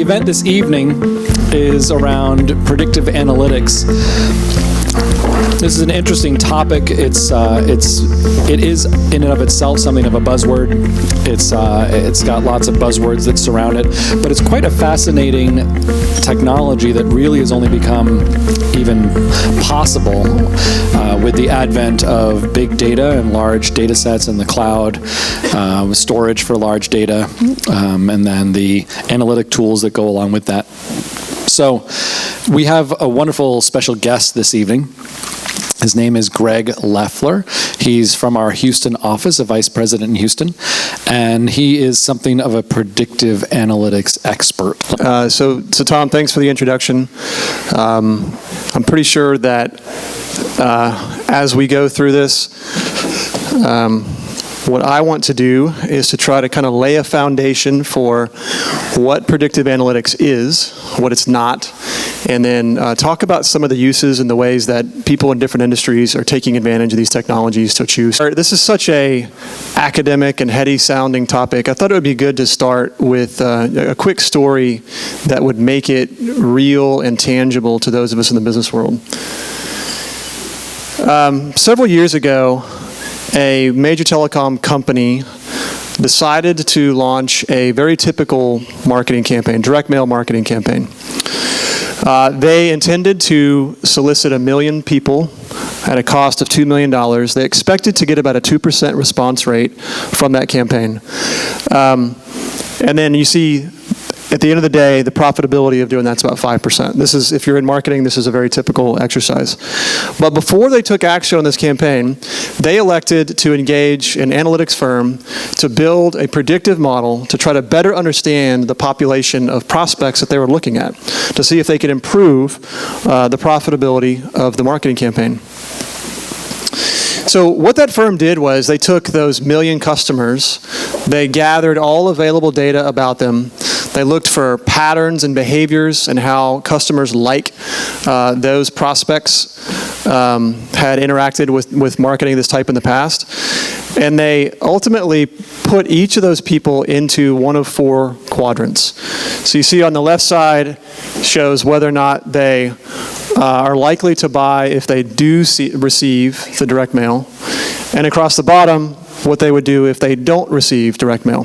event this evening is around predictive analytics. This is an interesting topic. It is in and of itself something of a buzzword. It's got lots of buzzwords that surround it, but it's quite a fascinating technology that really has only become even possible with the advent of big data and large data sets in the cloud, storage for large data, and then the analytic tools that go along with that. So we have a wonderful special guest this evening. His name is Greg Leflar. He's from our Houston office, a vice president in Houston, and he is something of a predictive analytics expert. So Tom, thanks for the introduction. I'm pretty sure that as we go through this, what I want to do is to try to kind of lay a foundation for what predictive analytics is, what it's not, and then talk about some of the uses and the ways that people in different industries are taking advantage of these technologies to choose. This is such a academic and heady sounding topic. I thought it would be good to start with a quick story that would make it real and tangible to those of us in the business world. Several years ago, a major telecom company decided to launch a very typical marketing campaign, direct mail marketing campaign. They intended to solicit 1 million people at a cost of $2 million. They expected to get about a 2% response rate from that campaign. And then you see, at the end of the day, the profitability of doing that's about 5%. This is, if you're in marketing, this is a very typical exercise. But before they took action on this campaign, they elected to engage an analytics firm to build a predictive model to try to better understand the population of prospects that they were looking at, to see if they could improve the profitability of the marketing campaign. So what that firm did was they took those 1 million customers, they gathered all available data about them, they looked for patterns and behaviors and how customers like those prospects had interacted with marketing of this type in the past. And they ultimately put each of those people into one of 4 quadrants. So you see on the left side shows whether or not they are likely to buy if they do receive the direct mail. And across the bottom, what they would do if they don't receive direct mail.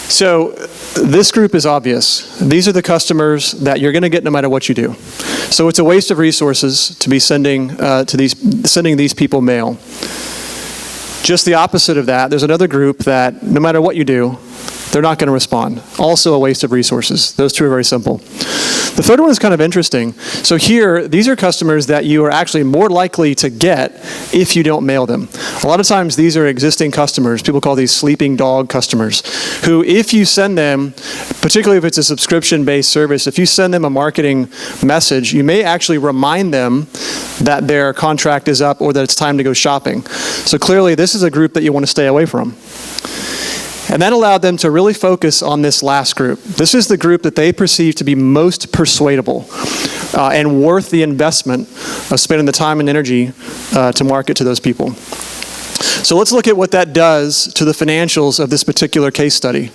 So this group is obvious. These are the customers that you're going to get no matter what you do. So it's a waste of resources to be sending these people mail. Just the opposite of that, there's another group that no matter what you do, they're not going to respond. Also a waste of resources. Those two are very simple. The third one is kind of interesting. So here, these are customers that you are actually more likely to get if you don't mail them. A lot of times these are existing customers. People call these sleeping dog customers, who if you send them, particularly if it's a subscription-based service, if you send them a marketing message, you may actually remind them that their contract is up or that it's time to go shopping. So clearly this is a group that you want to stay away from. And that allowed them to really focus on this last group. This is the group that they perceive to be most persuadable and worth the investment of spending the time and energy to market to those people. So let's look at what that does to the financials of this particular case study.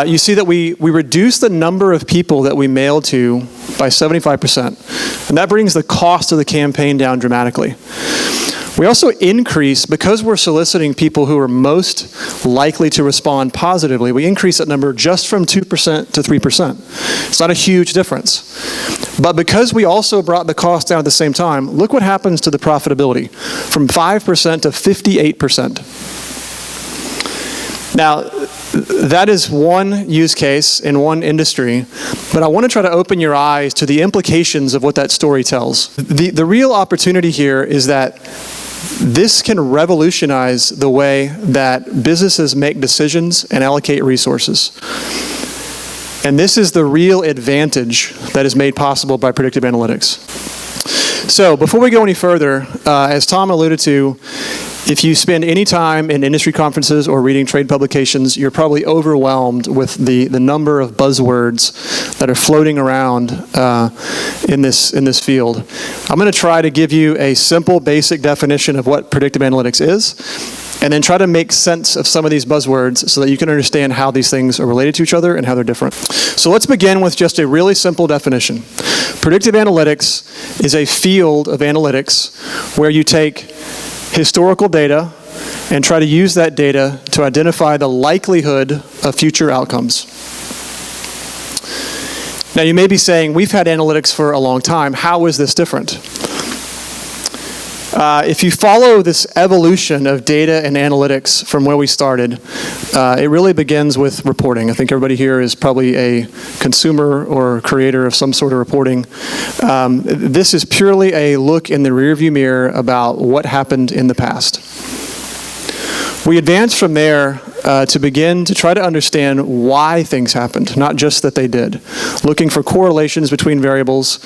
You see that we reduce the number of people that we mail to by 75%. And that brings the cost of the campaign down dramatically. We also increase, because we're soliciting people who are most likely to respond positively, we increase that number just from 2% to 3%. It's not a huge difference. But because we also brought the cost down at the same time, look what happens to the profitability, from 5% to 58%. Now, that is one use case in one industry, but I want to try to open your eyes to the implications of what that story tells. The real opportunity here is that this can revolutionize the way that businesses make decisions and allocate resources. And this is the real advantage that is made possible by predictive analytics. So before we go any further, as Tom alluded to, If you spend any time in industry conferences or reading trade publications, you're probably overwhelmed with the number of buzzwords that are floating around in this field. I'm going to try to give you a simple, basic definition of what predictive analytics is, and then try to make sense of some of these buzzwords so that you can understand how these things are related to each other and how they're different. So let's begin with just a really simple definition. Predictive analytics is a field of analytics where you take historical data and try to use that data to identify the likelihood of future outcomes. Now you may be saying, we've had analytics for a long time. How is this different? If you follow this evolution of data and analytics from where we started, it really begins with reporting. I think everybody here is probably a consumer or creator of some sort of reporting. This is purely a look in the rearview mirror about what happened in the past. We advanced from there to begin to try to understand why things happened, not just that they did. Looking for correlations between variables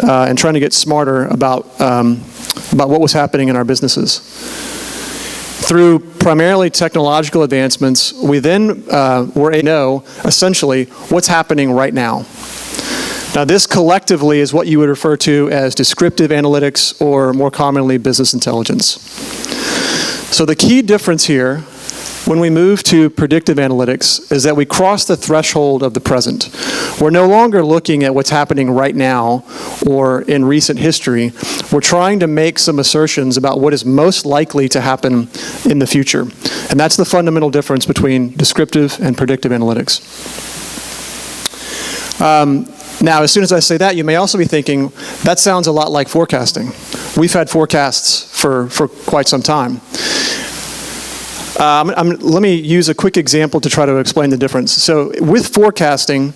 and trying to get smarter about what was happening in our businesses. Through primarily technological advancements, we then were able to know, essentially, what's happening right now. Now, this collectively is what you would refer to as descriptive analytics, or more commonly, business intelligence. So the key difference here, when we move to predictive analytics, is that we cross the threshold of the present. We're no longer looking at what's happening right now or in recent history. We're trying to make some assertions about what is most likely to happen in the future. And that's the fundamental difference between descriptive and predictive analytics. Now, as soon as I say that, you may also be thinking, that sounds a lot like forecasting. We've had forecasts for quite some time. Let me use a quick example to try to explain the difference. So with forecasting,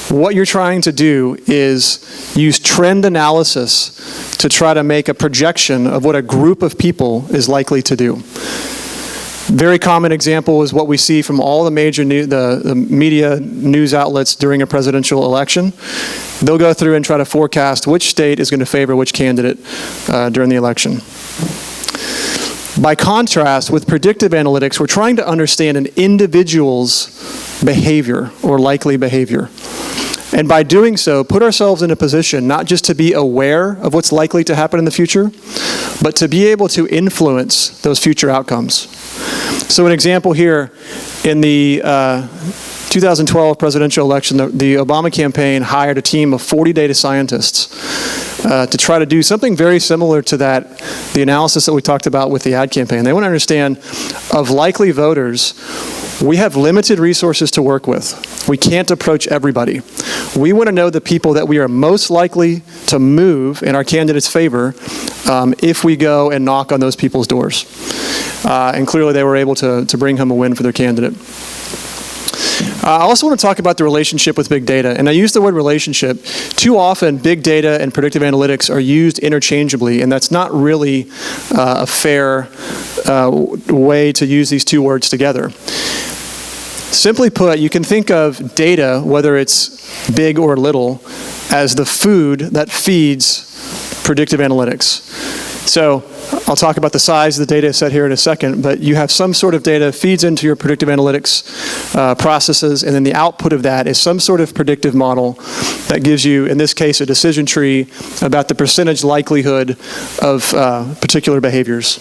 what you're trying to do is use trend analysis to try to make a projection of what a group of people is likely to do. Very common example is what we see from all the major the media news outlets during a presidential election. They'll go through and try to forecast which state is going to favor which candidate during the election. By contrast, with predictive analytics, we're trying to understand an individual's behavior or likely behavior. And by doing so, put ourselves in a position not just to be aware of what's likely to happen in the future, but to be able to influence those future outcomes. So an example here, in the 2012 presidential election, the Obama campaign hired a team of 40 data scientists to try to do something very similar to that, the analysis that we talked about with the ad campaign. They want to understand, of likely voters, we have limited resources to work with. We can't approach everybody. We want to know the people that we are most likely to move in our candidate's favor if we go and knock on those people's doors. And clearly they were able to bring home a win for their candidate. I also want to talk about the relationship with big data. And I use the word relationship. Too often, big data and predictive analytics are used interchangeably, and that's not really a fair way to use these two words together. Simply put, you can think of data, whether it's big or little, as the food that feeds predictive analytics. So I'll talk about the size of the data set here in a second, but you have some sort of data feeds into your predictive analytics processes, and then the output of that is some sort of predictive model that gives you, in this case, a decision tree about the percentage likelihood of particular behaviors.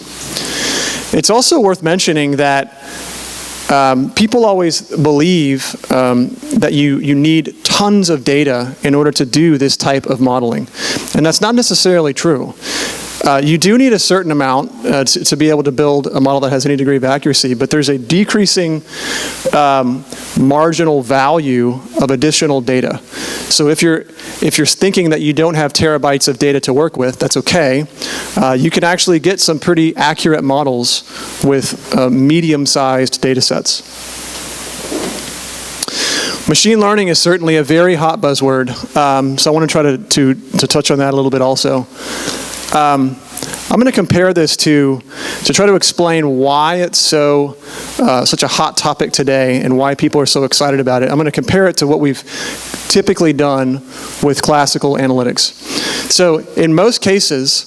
It's also worth mentioning that people always believe that you need tons of data in order to do this type of modeling, and that's not necessarily true. You do need a certain amount to be able to build a model that has any degree of accuracy, but there's a decreasing marginal value of additional data. So if you're thinking that you don't have terabytes of data to work with, that's okay. You can actually get some pretty accurate models with medium-sized data sets. Machine learning is certainly a very hot buzzword, so I want to try to touch on that a little bit also. I'm going to compare this to try to explain why it's such a hot topic today and why people are so excited about it. I'm going to compare it to what we've typically done with classical analytics. So in most cases,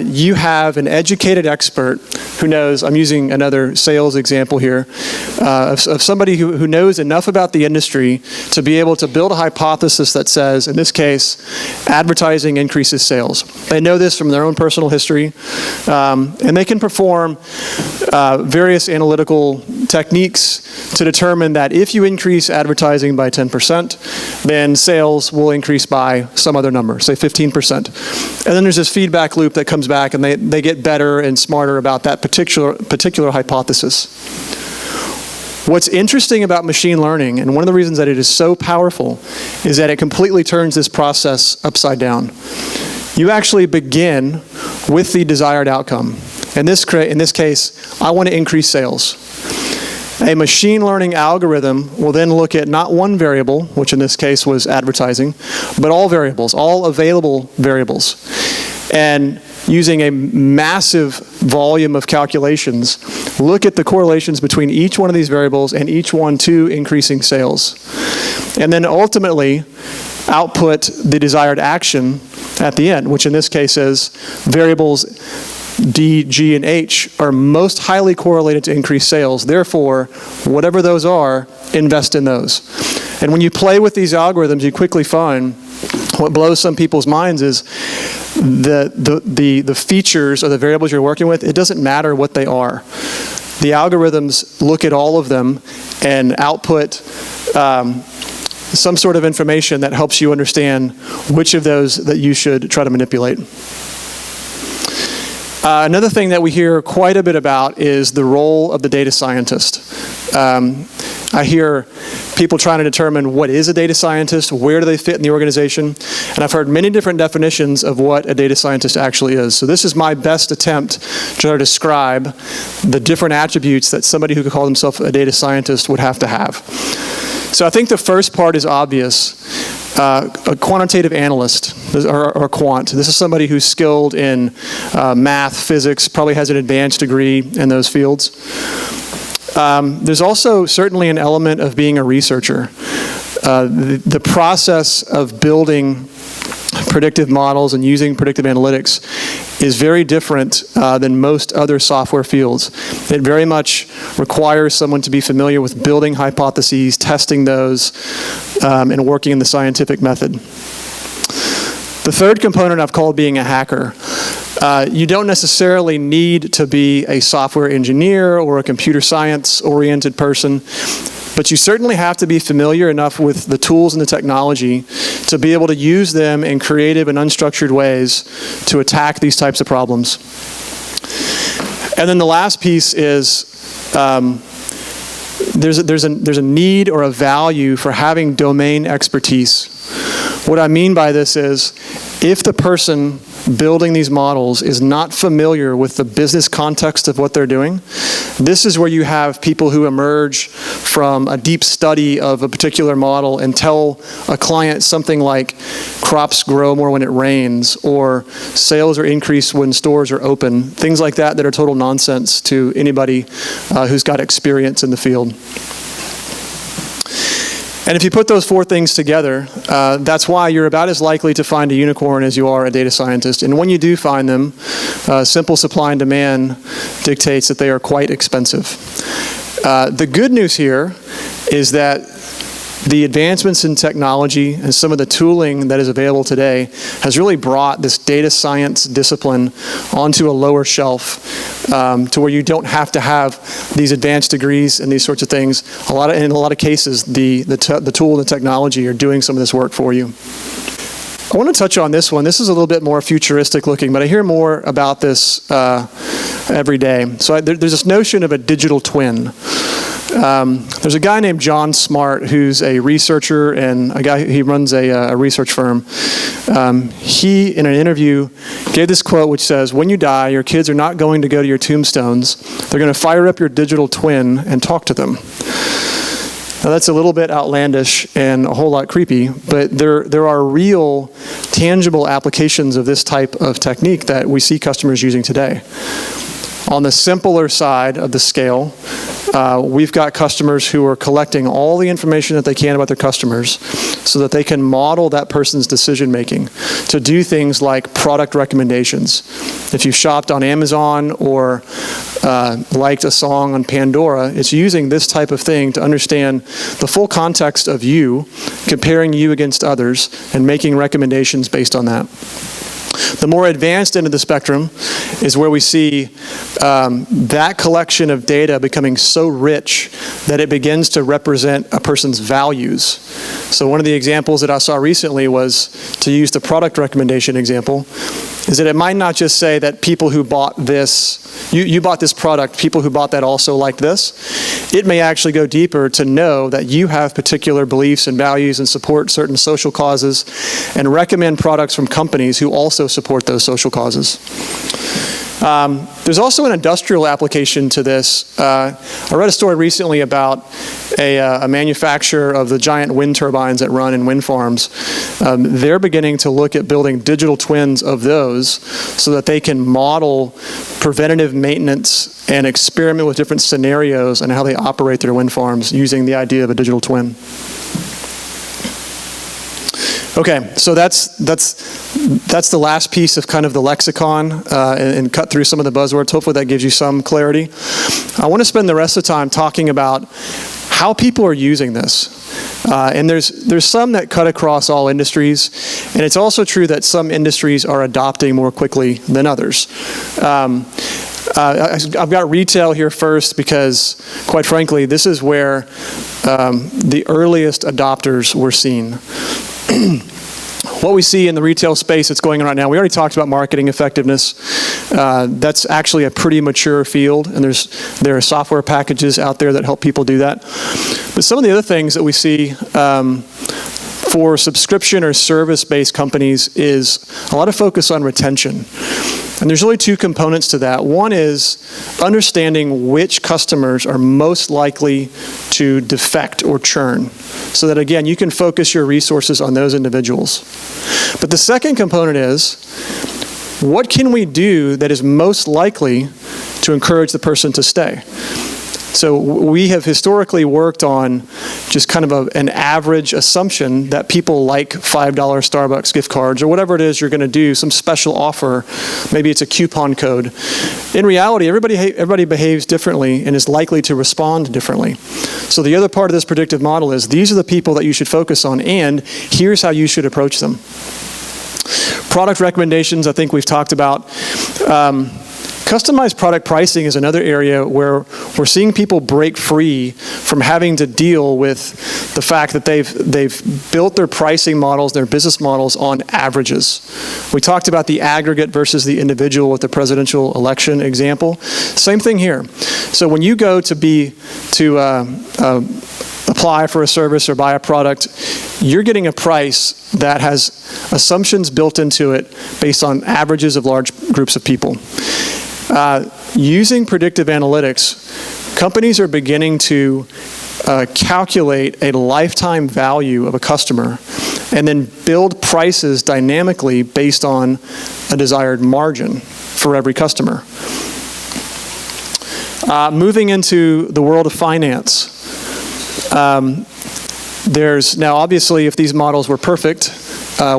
you have an educated expert who knows, I'm using another sales example here, of somebody who knows enough about the industry to be able to build a hypothesis that says, in this case, advertising increases sales. They know this from their own personal history, and they can perform various analytical techniques to determine that if you increase advertising by 10%, then sales will increase by some other number, say 15%. And then there's this feedback loop that comes back, and they get better and smarter about that particular hypothesis. What's interesting about machine learning, and one of the reasons that it is so powerful, is that it completely turns this process upside down. You actually begin with the desired outcome. In this case, I want to increase sales. A machine learning algorithm will then look at not one variable, which in this case was advertising, but all variables, all available variables. And using a massive volume of calculations, look at the correlations between each one of these variables and each one to increasing sales. And then ultimately output the desired action at the end, which in this case is variables D, G, and H are most highly correlated to increased sales. Therefore, whatever those are, invest in those. And when you play with these algorithms, you quickly find what blows some people's minds is the features or the variables you're working with, it doesn't matter what they are. The algorithms look at all of them and output some sort of information that helps you understand which of those that you should try to manipulate. Another thing that we hear quite a bit about is the role of the data scientist. I hear people trying to determine what is a data scientist, where do they fit in the organization, and I've heard many different definitions of what a data scientist actually is. So this is my best attempt to try to describe the different attributes that somebody who could call himself a data scientist would have to have. So I think the first part is obvious. A quantitative analyst, or quant. This is somebody who's skilled in math, physics, probably has an advanced degree in those fields. There's also certainly an element of being a researcher. The process of building predictive models and using predictive analytics is very different than most other software fields. It very much requires someone to be familiar with building hypotheses, testing those, and working in the scientific method. The third component I've called being a hacker. You don't necessarily need to be a software engineer or a computer science-oriented person, but you certainly have to be familiar enough with the tools and the technology to be able to use them in creative and unstructured ways to attack these types of problems. And then the last piece is there's a need or a value for having domain expertise. What I mean by this is if the person building these models is not familiar with the business context of what they're doing, this is where you have people who emerge from a deep study of a particular model and tell a client something like crops grow more when it rains, or sales are increased when stores are open, things like that are total nonsense to anybody who's got experience in the field. And if you put those four things together, that's why you're about as likely to find a unicorn as you are a data scientist. And when you do find them, simple supply and demand dictates that they are quite expensive. The good news here is that the advancements in technology and some of the tooling that is available today has really brought this data science discipline onto a lower shelf to where you don't have to have these advanced degrees and these sorts of things. In a lot of cases, the tool and the technology are doing some of this work for you. I want to touch on this one. This is a little bit more futuristic looking, but I hear more about this every day. So there's this notion of a digital twin. There's a guy named John Smart who's a researcher and he runs a research firm. He, in an interview, gave this quote which says, "When you die, your kids are not going to go to your tombstones. They're going to fire up your digital twin and talk to them." Now that's a little bit outlandish and a whole lot creepy, but there are real, tangible applications of this type of technique that we see customers using today. On the simpler side of the scale, we've got customers who are collecting all the information that they can about their customers so that they can model that person's decision making to do things like product recommendations. If you've shopped on Amazon or liked a song on Pandora, it's using this type of thing to understand the full context of you, comparing you against others, and making recommendations based on that. The more advanced end of the spectrum is where we see that collection of data becoming so rich that it begins to represent a person's values. So one of the examples that I saw recently was, to use the product recommendation example, is that it might not just say that people who bought this, you bought this product, people who bought that also liked this. It may actually go deeper to know that you have particular beliefs and values and support certain social causes and recommend products from companies who also support those social causes. There's also an industrial application to this. I read a story recently about a manufacturer of the giant wind turbines that run in wind farms. They're beginning to look at building digital twins of those so that they can model preventative maintenance and experiment with different scenarios and how they operate their wind farms using the idea of a digital twin. Okay, so that's the last piece of kind of the lexicon and cut through some of the buzzwords. Hopefully that gives you some clarity. I want to spend the rest of the time talking about how people are using this. And there's some that cut across all industries, and it's also true that some industries are adopting more quickly than others. I've got retail here first because, quite frankly, this is where the earliest adopters were seen. What we see in the retail space that's going on right now, we already talked about marketing effectiveness. That's actually a pretty mature field, and there are software packages out there that help people do that. But some of the other things that we see for subscription or service-based companies is a lot of focus on retention. And there's really two components to that. One is understanding which customers are most likely to defect or churn, so that, again, you can focus your resources on those individuals. But the second component is, what can we do that is most likely to encourage the person to stay? So we have historically worked on just kind of an average assumption that people like $5 Starbucks gift cards or whatever it is you're going to do, some special offer. Maybe it's a coupon code. In reality, everybody behaves differently and is likely to respond differently. So the other part of this predictive model is these are the people that you should focus on, and here's how you should approach them. Product recommendations, I think we've talked about. Customized product pricing is another area where we're seeing people break free from having to deal with the fact that they've built their pricing models, their business models on averages. We talked about the aggregate versus the individual with the presidential election example. Same thing here. So when you go to apply for a service or buy a product, you're getting a price that has assumptions built into it based on averages of large groups of people. Using predictive analytics, companies are beginning to calculate a lifetime value of a customer and then build prices dynamically based on a desired margin for every customer. Moving into the world of finance, there's now, obviously, if these models were perfect,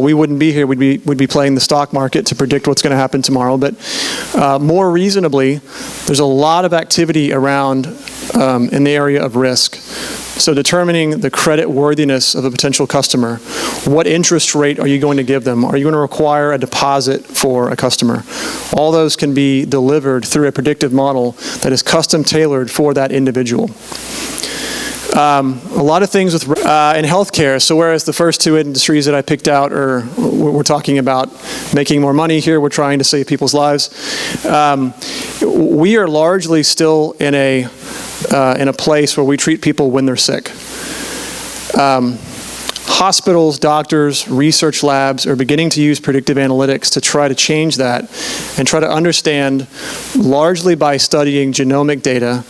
we wouldn't be here. We'd be playing the stock market to predict what's going to happen tomorrow. But more reasonably, there's a lot of activity around in the area of risk. So determining the credit worthiness of a potential customer. What interest rate are you going to give them? Are you going to require a deposit for a customer? All those can be delivered through a predictive model that is custom tailored for that individual. A lot of things with in healthcare. So whereas the first two industries that I picked out we're talking about making more money, here we're trying to save people's lives. We are largely still in a place where we treat people when they're sick. Hospitals, doctors, research labs are beginning to use predictive analytics to try to change that and try to understand, largely by studying genomic data,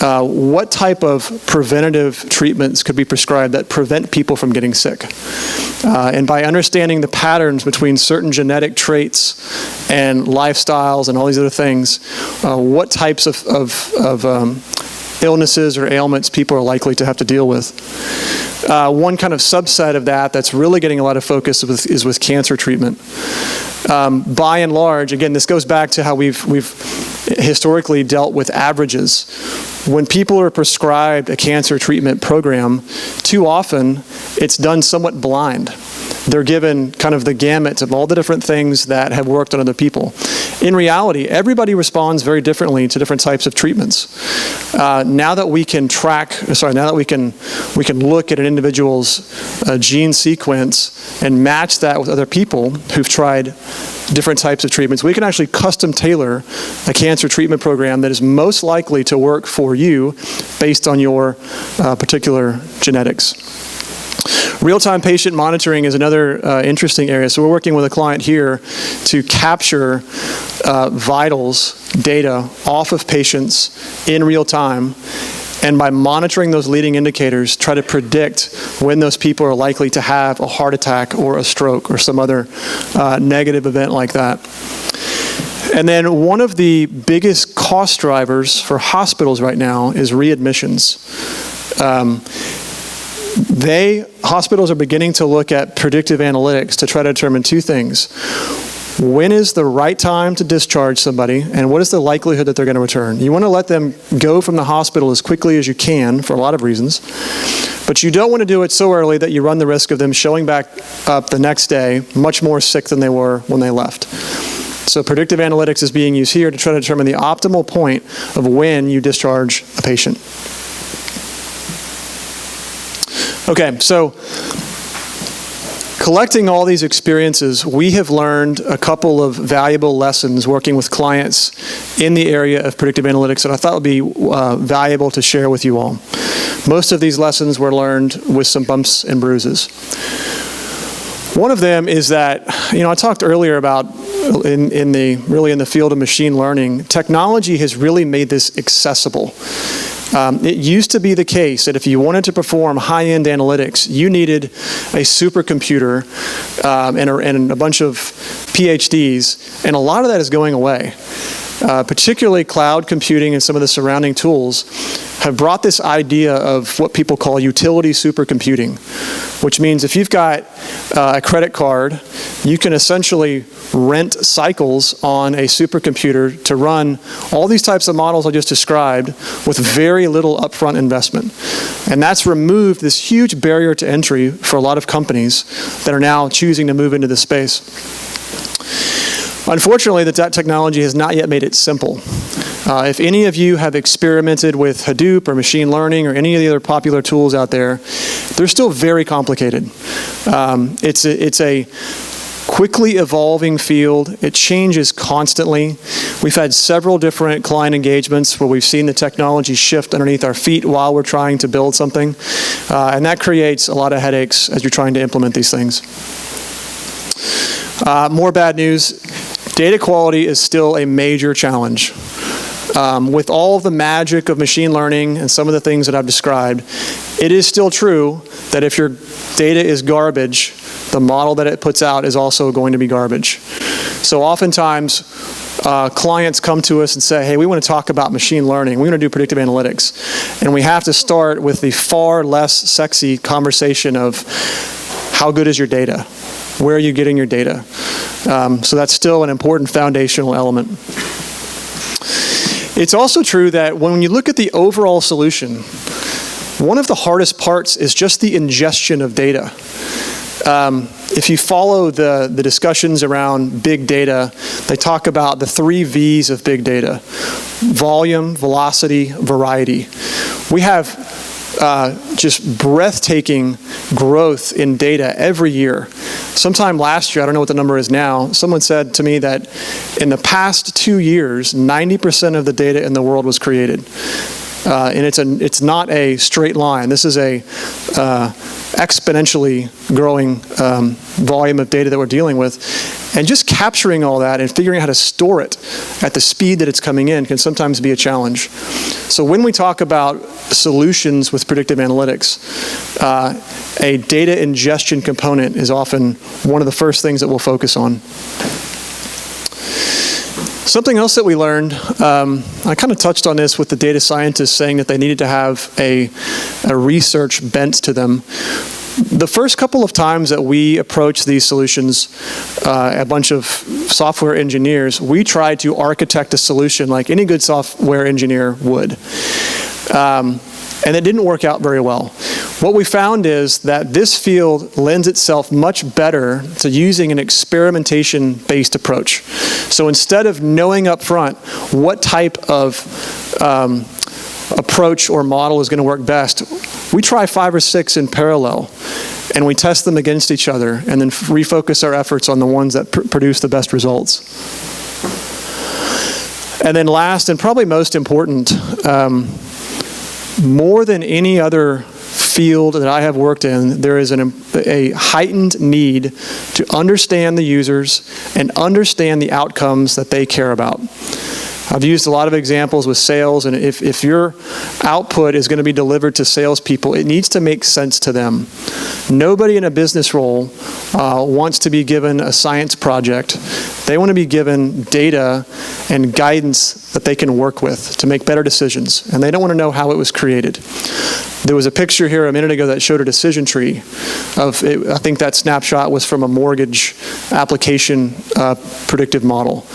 what type of preventative treatments could be prescribed that prevent people from getting sick. And by understanding the patterns between certain genetic traits and lifestyles and all these other things, what types of illnesses or ailments people are likely to have to deal with. One kind of subset of that that's really getting a lot of focus is with cancer treatment. By and large, again, this goes back to how we've historically dealt with averages. When people are prescribed a cancer treatment program, too often it's done somewhat blind. They're given kind of the gamut of all the different things that have worked on other people. In reality, everybody responds very differently to different types of treatments. Now that we can we can look at an individual's gene sequence and match that with other people who've tried different types of treatments, we can actually custom tailor a cancer treatment program that is most likely to work for you based on your particular genetics. Real-time patient monitoring is another interesting area. So we're working with a client here to capture vitals data off of patients in real time, and by monitoring those leading indicators, try to predict when those people are likely to have a heart attack or a stroke or some other negative event like that. And then one of the biggest cost drivers for hospitals right now is readmissions. Hospitals are beginning to look at predictive analytics to try to determine two things. When is the right time to discharge somebody, and what is the likelihood that they're going to return? You want to let them go from the hospital as quickly as you can for a lot of reasons, but you don't want to do it so early that you run the risk of them showing back up the next day much more sick than they were when they left. So predictive analytics is being used here to try to determine the optimal point of when you discharge a patient. Okay, so collecting all these experiences, we have learned a couple of valuable lessons working with clients in the area of predictive analytics that I thought would be valuable to share with you all. Most of these lessons were learned with some bumps and bruises. One of them is that, I talked earlier about in the field of machine learning, technology has really made this accessible. It used to be the case that if you wanted to perform high-end analytics, you needed a supercomputer and a bunch of PhDs, and a lot of that is going away. Particularly cloud computing and some of the surrounding tools have brought this idea of what people call utility supercomputing, which means if you've got a credit card, you can essentially rent cycles on a supercomputer to run all these types of models I just described with very little upfront investment. And that's removed this huge barrier to entry for a lot of companies that are now choosing to move into this space. Unfortunately, that technology has not yet made it simple. If any of you have experimented with Hadoop or machine learning or any of the other popular tools out there, they're still very complicated. It's a quickly evolving field. It changes constantly. We've had several different client engagements where we've seen the technology shift underneath our feet while we're trying to build something. And that creates a lot of headaches as you're trying to implement these things. More bad news. Data quality is still a major challenge. With all of the magic of machine learning and some of the things that I've described, it is still true that if your data is garbage, the model that it puts out is also going to be garbage. So oftentimes, clients come to us and say, hey, we want to talk about machine learning. We want to do predictive analytics. And we have to start with the far less sexy conversation of how good is your data? Where are you getting your data? So that's still an important foundational element. It's also true that when you look at the overall solution, one of the hardest parts is just the ingestion of data. If you follow the discussions around big data, they talk about the 3 V's of big data: volume, velocity, variety. We have just breathtaking growth in data every year. Sometime last year, I don't know what the number is now, someone said to me that in the past 2 years, 90% of the data in the world was created. And it's not a straight line. This is a exponentially growing volume of data that we're dealing with. And just capturing all that and figuring out how to store it at the speed that it's coming in can sometimes be a challenge. So when we talk about solutions with predictive analytics, a data ingestion component is often one of the first things that we'll focus on. Something else that we learned, I kind of touched on this with the data scientists saying that they needed to have a research bent to them. The first couple of times that we approached these solutions, a bunch of software engineers, we tried to architect a solution like any good software engineer would. And it didn't work out very well. What we found is that this field lends itself much better to using an experimentation-based approach. So instead of knowing up front what type of approach or model is going to work best, we try 5 or 6 in parallel, and we test them against each other, and then refocus our efforts on the ones that produce the best results. And then last, and probably most important, more than any other field that I have worked in, there is a heightened need to understand the users and understand the outcomes that they care about. I've used a lot of examples with sales, and if your output is going to be delivered to salespeople, it needs to make sense to them. Nobody in a business role wants to be given a science project. They want to be given data and guidance that they can work with to make better decisions, and they don't want to know how it was created. There was a picture here a minute ago that showed a decision tree of it. I think that snapshot was from a mortgage application predictive model.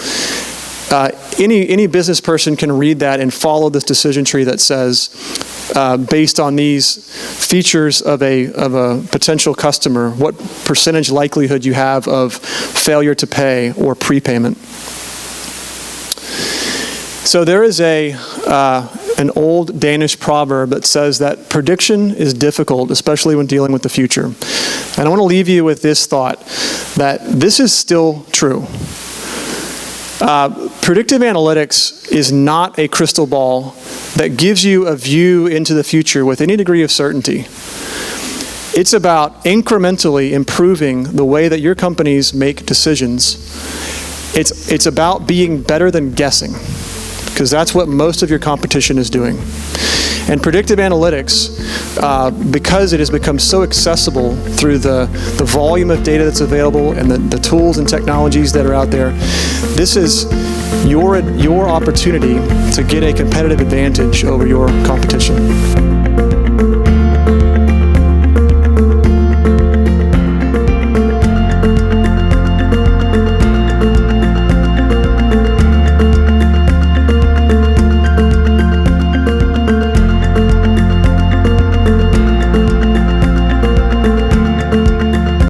Any business person can read that and follow this decision tree that says, based on these features of a potential customer, what percentage likelihood you have of failure to pay or prepayment. So there is an old Danish proverb that says that prediction is difficult, especially when dealing with the future. And I want to leave you with this thought, that this is still true. Predictive analytics is not a crystal ball that gives you a view into the future with any degree of certainty. It's about incrementally improving the way that your companies make decisions. It's about being better than guessing, because that's what most of your competition is doing. And predictive analytics, because it has become so accessible through the volume of data that's available and the tools and technologies that are out there, this is your opportunity to get a competitive advantage over your competition.